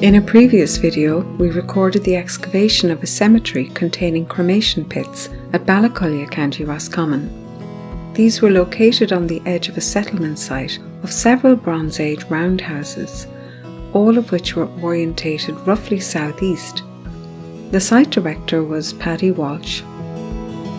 In a previous video, we recorded the excavation of a cemetery containing cremation pits at Ballaghcullia, County Roscommon. These were located on the edge of a settlement site of several Bronze Age roundhouses, all of which were orientated roughly southeast. The site director was Paddy Walsh.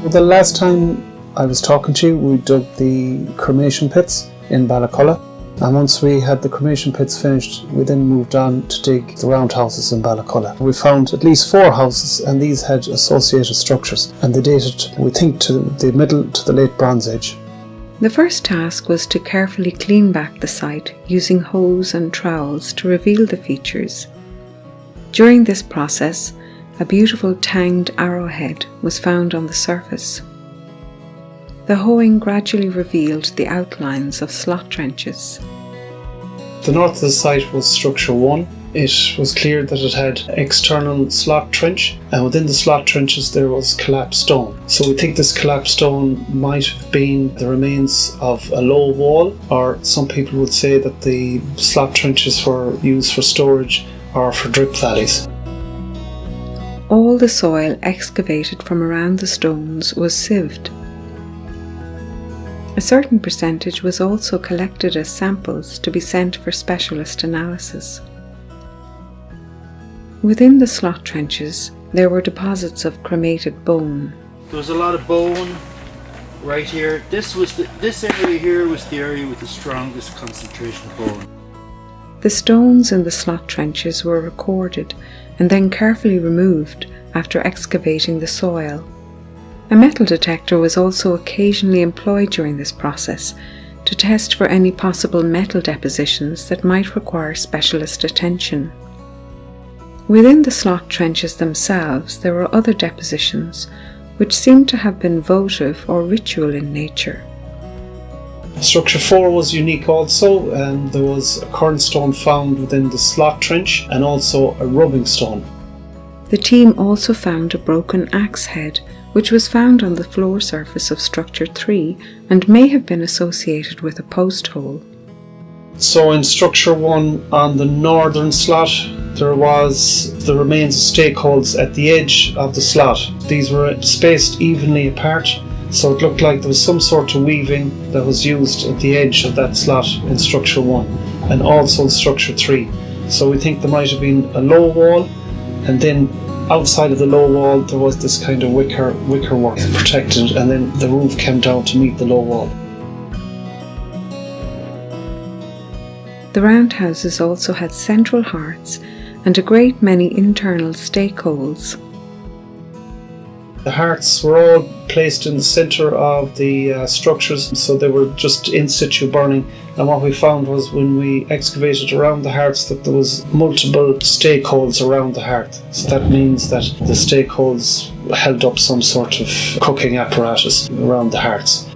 The last time I was talking to you, we dug the cremation pits in Ballaghcullia. And once we had the cremation pits finished, we then moved on to dig the roundhouses in Ballaghcullia. We found at least 4 houses, and these had associated structures, and they dated, we think, to the middle to the late Bronze Age. The first task was to carefully clean back the site using hose and trowels to reveal the features. During this process, a beautiful tanged arrowhead was found on the surface. The hoeing gradually revealed the outlines of slot trenches. The north of the site was structure 1. It was clear that it had external slot trench, and within the slot trenches there was collapsed stone. So we think this collapsed stone might have been the remains of a low wall, or some people would say that the slot trenches were used for storage or for drip valleys. All the soil excavated from around the stones was sieved. A certain percentage was also collected as samples to be sent for specialist analysis. Within the slot trenches, there were deposits of cremated bone. There was a lot of bone right here. This area here was the area with the strongest concentration of bone. The stones in the slot trenches were recorded and then carefully removed after excavating the soil. A metal detector was also occasionally employed during this process to test for any possible metal depositions that might require specialist attention. Within the slot trenches themselves, there were other depositions which seemed to have been votive or ritual in nature. Structure 4 was unique also, and there was a cornerstone found within the slot trench and also a rubbing stone. The team also found a broken axe head, which was found on the floor surface of structure 3 and may have been associated with a post hole. So in structure 1 on the northern slot, there was the remains of stake holes at the edge of the slot. These were spaced evenly apart, so it looked like there was some sort of weaving that was used at the edge of that slot in structure 1 and also in structure 3. So we think there might have been a low wall, and then outside of the low wall there was this kind of wicker work protected, and then the roof came down to meet the low wall. The roundhouses also had central hearths and a great many internal stake holes. The hearths were all placed in the centre of the structures, so they were just in situ burning. And what we found was, when we excavated around the hearths, that there was multiple stake holes around the hearth. So that means that the stake holes held up some sort of cooking apparatus around the hearths.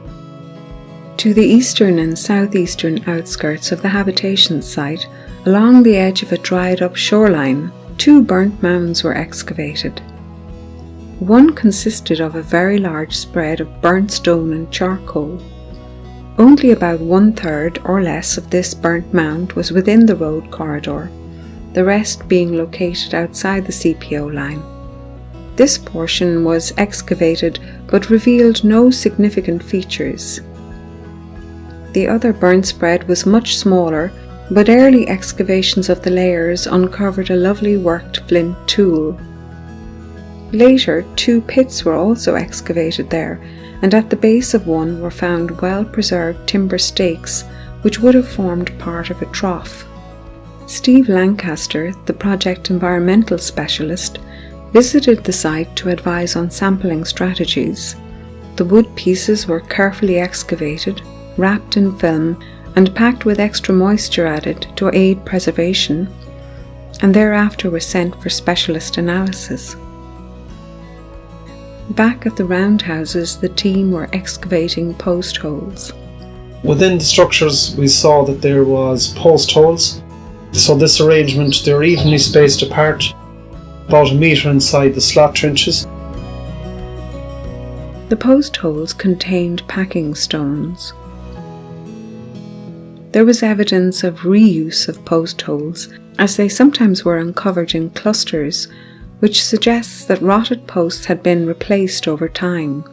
To the eastern and southeastern outskirts of the habitation site, along the edge of a dried up shoreline, 2 burnt mounds were excavated. One consisted of a very large spread of burnt stone and charcoal. Only about 1/3 or less of this burnt mound was within the road corridor, the rest being located outside the CPO line. This portion was excavated but revealed no significant features. The other burnt spread was much smaller, but early excavations of the layers uncovered a lovely worked flint tool. Later, 2 pits were also excavated there, and at the base of one were found well-preserved timber stakes which would have formed part of a trough. Steve Lancaster, the project environmental specialist, visited the site to advise on sampling strategies. The wood pieces were carefully excavated, wrapped in film, and packed with extra moisture added to aid preservation, and thereafter were sent for specialist analysis. Back at the roundhouses, the team were excavating post holes. Within the structures we saw that there was post holes. So this arrangement, they were evenly spaced apart, about 1 metre inside the slot trenches. The post holes contained packing stones. There was evidence of reuse of post holes as they sometimes were uncovered in clusters, which suggests that rotted posts had been replaced over time.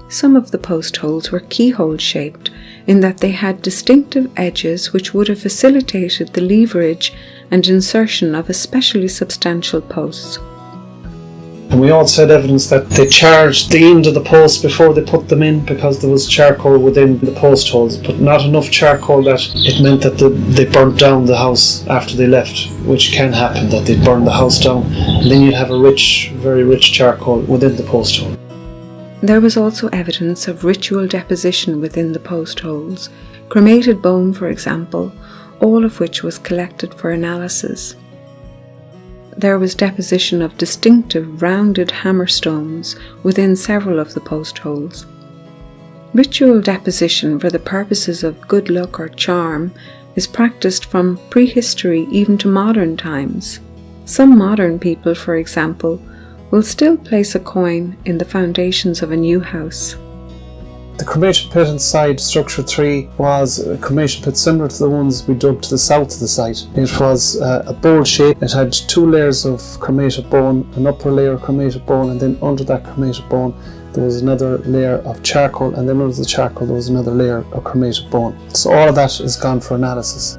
Some of the post holes were keyhole shaped in that they had distinctive edges which would have facilitated the leverage and insertion of especially substantial posts. And we also had evidence that they charged the end of the post before they put them in because there was charcoal within the post holes, but not enough charcoal that it meant that they burnt down the house after they left, which can happen, that they'd burn the house down and then you'd have a rich, very rich charcoal within the post hole. There was also evidence of ritual deposition within the post holes, cremated bone for example, all of which was collected for analysis. There was deposition of distinctive rounded hammerstones within several of the post holes. Ritual deposition for the purposes of good luck or charm is practiced from prehistory even to modern times. Some modern people, for example, will still place a coin in the foundations of a new house. The cremation pit inside structure 3 was a cremation pit similar to the ones we dug to the south of the site. It was a bowl shape. It had 2 layers of cremated bone, an upper layer of cremated bone, and then under that cremated bone there was another layer of charcoal, and then under the charcoal there was another layer of cremated bone. So all of that is gone for analysis.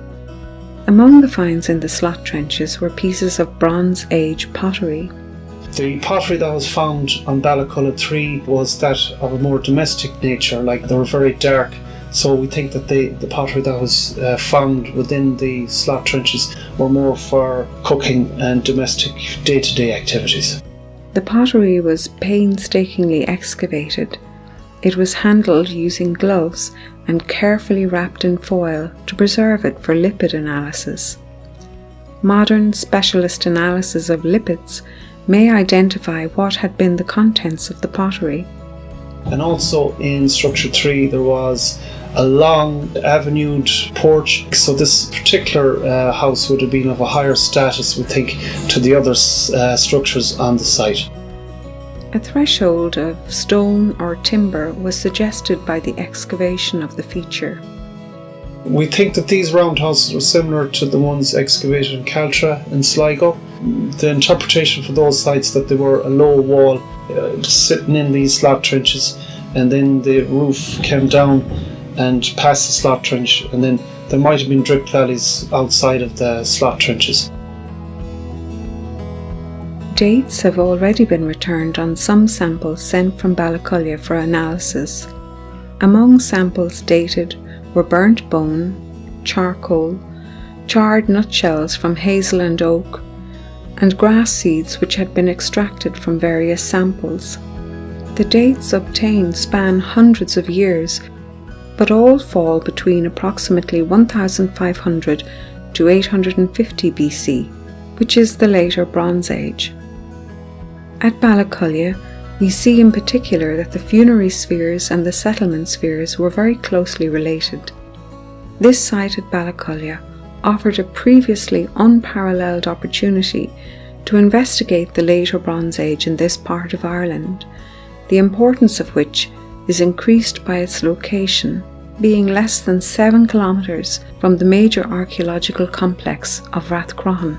Among the finds in the slot trenches were pieces of Bronze Age pottery. The pottery that was found on Ballaghcullia 3 was that of a more domestic nature, like they were very dark. So we think that the pottery that was found within the slot trenches were more for cooking and domestic day-to-day activities. The pottery was painstakingly excavated. It was handled using gloves and carefully wrapped in foil to preserve it for lipid analysis. Modern specialist analysis of lipids may identify what had been the contents of the pottery. And also in structure 3 there was a long avenued porch, so this particular house would have been of a higher status, we think, to the other structures on the site. A threshold of stone or timber was suggested by the excavation of the feature. We think that these roundhouses were similar to the ones excavated in Caltra and Sligo. The interpretation for those sites that they were a low wall sitting in these slot trenches, and then the roof came down and past the slot trench, and then there might have been drip valleys outside of the slot trenches. Dates have already been returned on some samples sent from Ballaghcullia for analysis. Among samples dated were burnt bone, charcoal, charred nutshells from hazel and oak, and grass seeds which had been extracted from various samples. The dates obtained span hundreds of years, but all fall between approximately 1500 to 850 BC, which is the later Bronze Age. At Ballaghcullia, we see in particular that the funerary spheres and the settlement spheres were very closely related. This site at Ballaghcullia offered a previously unparalleled opportunity to investigate the later Bronze Age in this part of Ireland, the importance of which is increased by its location, being less than 7 kilometres from the major archaeological complex of Roscommon.